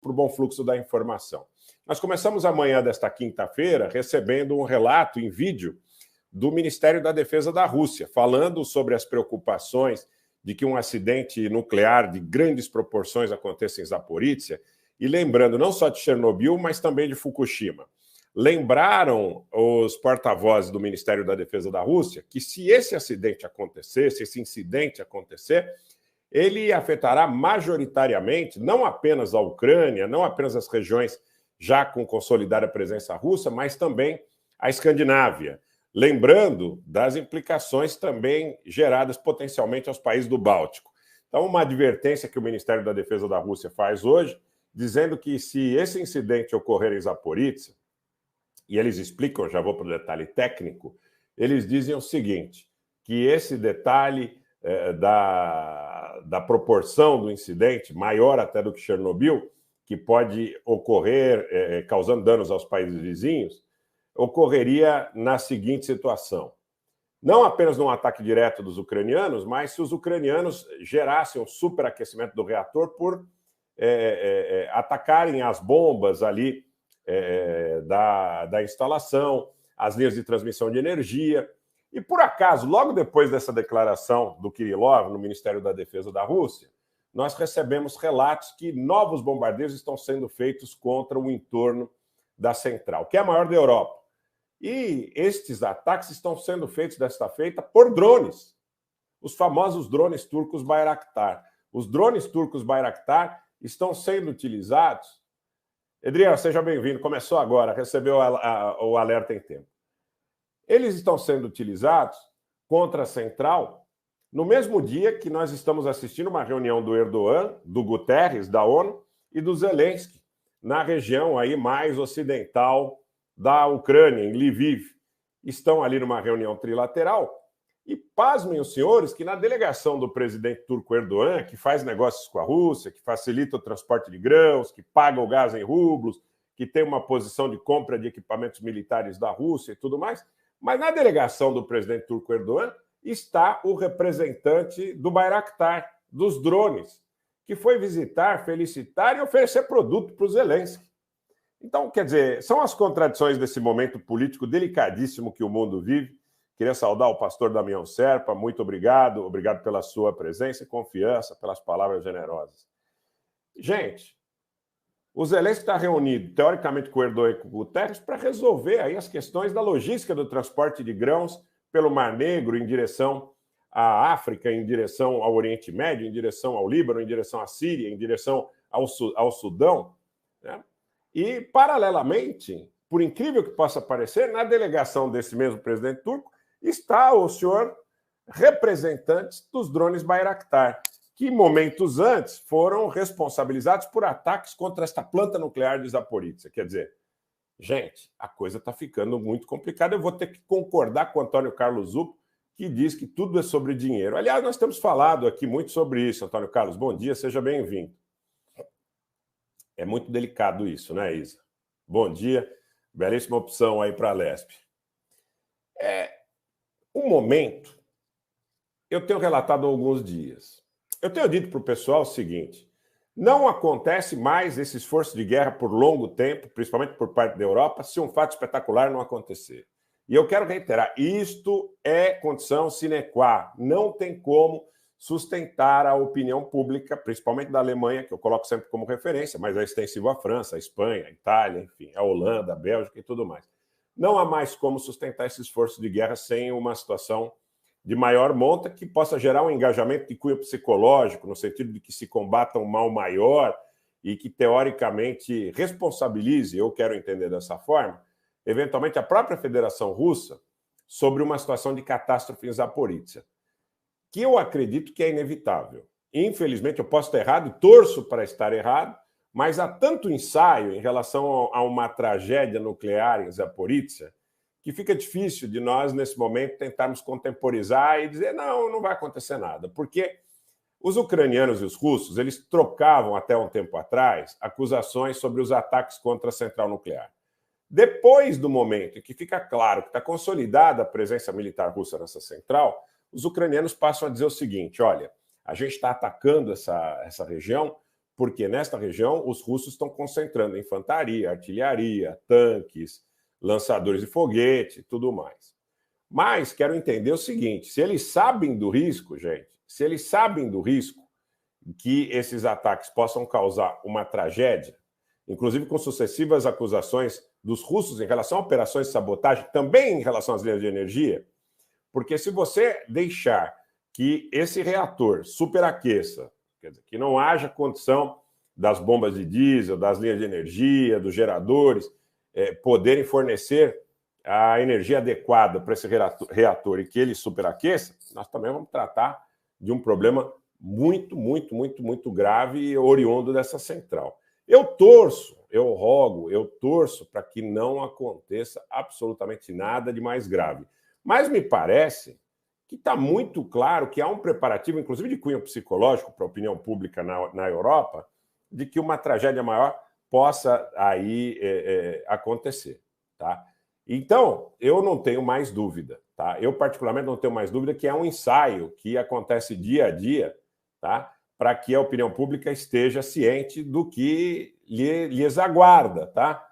para o bom fluxo da informação. Nós começamos amanhã desta quinta-feira recebendo um relato em vídeo do Ministério da Defesa da Rússia, falando sobre as preocupações de que um acidente nuclear de grandes proporções aconteça em Zaporízhia, e lembrando não só de Chernobyl, mas também de Fukushima. Lembraram os porta-vozes do Ministério da Defesa da Rússia que se esse acidente acontecer, se esse incidente acontecer, ele afetará majoritariamente não apenas a Ucrânia, não apenas as regiões já com consolidada presença russa, mas também a Escandinávia. Lembrando das implicações também geradas potencialmente aos países do Báltico. Então, uma advertência que o Ministério da Defesa da Rússia faz hoje, dizendo que se esse incidente ocorrer em Zaporízhia, e eles explicam, já vou para o detalhe técnico, eles dizem o seguinte, que esse detalhe da proporção do incidente, maior até do que Chernobyl, que pode ocorrer causando danos aos países vizinhos, ocorreria na seguinte situação. Não apenas num ataque direto dos ucranianos, mas se os ucranianos gerassem um superaquecimento do reator por atacarem as bombas ali da instalação, as linhas de transmissão de energia. E, por acaso, logo depois dessa declaração do Kirillov no Ministério da Defesa da Rússia, nós recebemos relatos que novos bombardeios estão sendo feitos contra o entorno da central, que é a maior da Europa. E estes ataques estão sendo feitos desta feita por drones, os famosos drones turcos Bayraktar. Os drones turcos Bayraktar estão sendo utilizados. Adriano, seja bem-vindo. Começou agora, recebeu o alerta em tempo. Eles estão sendo utilizados contra a central no mesmo dia que nós estamos assistindo uma reunião do Erdogan, do Guterres, da ONU, e do Zelensky, na região aí mais ocidental da Ucrânia, em Lviv. Estão ali numa reunião trilateral. E pasmem os senhores que na delegação do presidente turco Erdogan, que faz negócios com a Rússia, que facilita o transporte de grãos, que paga o gás em rublos, que tem uma posição de compra de equipamentos militares da Rússia e tudo mais, mas na delegação do presidente turco Erdogan está o representante do Bayraktar, dos drones, que foi visitar, felicitar e oferecer produto para o Zelensky. Então, quer dizer, são as contradições desse momento político delicadíssimo que o mundo vive. Queria saudar o pastor Damião Serpa, muito obrigado, obrigado pela sua presença e confiança, pelas palavras generosas. Gente, o Zelensky está reunido, teoricamente, com o Erdogan e com o Guterres para resolver aí as questões da logística do transporte de grãos pelo Mar Negro em direção à África, em direção ao Oriente Médio, em direção ao Líbano, em direção à Síria, em direção ao Sudão, né? E, paralelamente, por incrível que possa parecer, na delegação desse mesmo presidente turco está o senhor representante dos drones Bayraktar, que momentos antes foram responsabilizados por ataques contra esta planta nuclear de Zaporízhia. Quer dizer, gente, a coisa está ficando muito complicada. Eu vou ter que concordar com o Antônio Carlos Zucco, que diz que tudo é sobre dinheiro. Aliás, nós temos falado aqui muito sobre isso, Antônio Carlos. Bom dia, seja bem-vindo. É muito delicado isso, né, Isa? Bom dia, belíssima opção aí para a Lespe. Um momento, eu tenho relatado há alguns dias. Eu tenho dito para o pessoal o seguinte, não acontece mais esse esforço de guerra por longo tempo, principalmente por parte da Europa, se um fato espetacular não acontecer. E eu quero reiterar, isto é condição sine qua, não tem como sustentar a opinião pública, principalmente da Alemanha, que eu coloco sempre como referência, mas é extensivo à França, à Espanha, à Itália, enfim, à Holanda, à Bélgica e tudo mais. Não há mais como sustentar esse esforço de guerra sem uma situação de maior monta que possa gerar um engajamento de cunho psicológico, no sentido de que se combata um mal maior e que, teoricamente, responsabilize, eu quero entender dessa forma, eventualmente a própria Federação Russa sobre uma situação de catástrofe em Zaporízhia, que eu acredito que é inevitável. Infelizmente, eu posso estar errado e torço para estar errado, mas há tanto ensaio em relação a uma tragédia nuclear em Zaporízhia que fica difícil de nós, nesse momento, tentarmos contemporizar e dizer não vai acontecer nada. Porque os ucranianos e os russos, eles trocavam até um tempo atrás acusações sobre os ataques contra a central nuclear. Depois do momento em que fica claro que está consolidada a presença militar russa nessa central, os ucranianos passam a dizer o seguinte, olha, a gente está atacando essa região porque nesta região os russos estão concentrando infantaria, artilharia, tanques, lançadores de foguete, tudo mais. Mas quero entender o seguinte, se eles sabem do risco, gente, se eles sabem do risco que esses ataques possam causar uma tragédia, inclusive com sucessivas acusações dos russos em relação a operações de sabotagem, também em relação às linhas de energia, porque se você deixar que esse reator superaqueça, quer dizer, que não haja condição das bombas de diesel, das linhas de energia, dos geradores, poderem fornecer a energia adequada para esse reator e que ele superaqueça, nós também vamos tratar de um problema muito, muito, muito, muito grave e oriundo dessa central. Eu torço, eu rogo, eu torço para que não aconteça absolutamente nada de mais grave. Mas me parece que está muito claro que há um preparativo, inclusive de cunho psicológico para a opinião pública na Europa, de que uma tragédia maior possa aí acontecer, tá? Então, eu não tenho mais dúvida, tá? Eu, particularmente, não tenho mais dúvida que é um ensaio que acontece dia a dia, tá? Para que a opinião pública esteja ciente do que lhes aguarda, tá?